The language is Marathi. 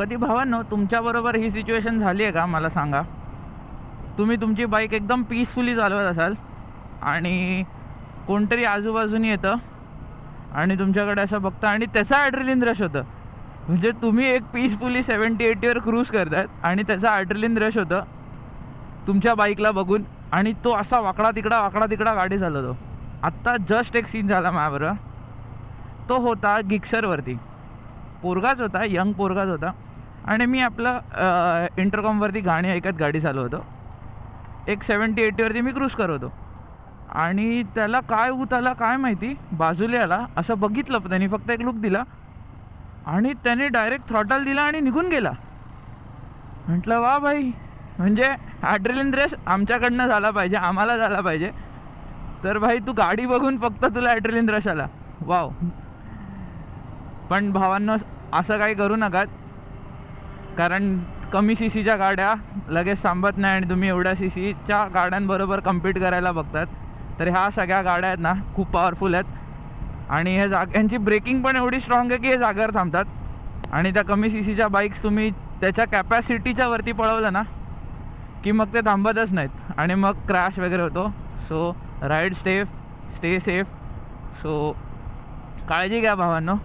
कधी भावांनो तुमच्याबरोबर ही सिच्युएशन झाली आहे का मला सांगा. तुम्ही तुमची बाईक एकदम पीसफुली चालवत असाल आणि कोणतरी आजूबाजूनी येतं आणि तुमच्याकडे असं बघतं आणि त्याचा ॲड्रेलिन रश होतं. म्हणजे तुम्ही एक पीसफुली 70-80वर क्रूज करतात आणि त्याचा ॲड्रेलिन रश होतं तुमच्या बाईकला बघून आणि तो असा वाकडा तिकडा गाडी चालवतो. आत्ता जस्ट एक सीन झाला माझ्याबरोबर. तो होता गिक्सरवरती. पोरगाच होता, यंग पोरगाच होता आणि मी आपलं इंटरकॉमवरती गाणी ऐकत गाडी चालवतो. एक 70-80वरती मी क्रूज करत होतो आणि त्याला काय ऊत आला काय माहिती, बाजूला आला. असं बघितलं त्यांनी, फक्त एक लुक दिला आणि त्याने डायरेक्ट थ्रॉटल दिला आणि निघून गेला. म्हटलं वा भाई, म्हणजे ॲड्रेलिन रेस आमच्याकडनं झाला पाहिजे, आम्हाला झाला पाहिजे. तर भाई तू गाडी बघून फक्त तुला ॲड्रेलिन रश आला. वाव. पण भावांनो असं काही करू नका, कारण कमी सी सीच्या गाड्या लगेच थांबत नाही आणि तुम्ही एवढ्या सी सीच्या गाड्यांबरोबर कम्पीट करायला बघतात. तर ह्या सगळ्या गाड्या आहेत ना खूप पॉवरफुल आहेत आणि हे यांची ब्रेकिंग पण एवढी स्ट्रॉंग आहे की हे जागेवर थांबतात. आणि त्या कमी सी सीच्या बाईक्स तुम्ही त्याच्या कॅपॅसिटीच्या वरती पळवलं ना की मग ते थांबतच नाहीत आणि मग क्रॅश वगैरे होतो. So ride stay safe. So काळजी घ्या भावांनो.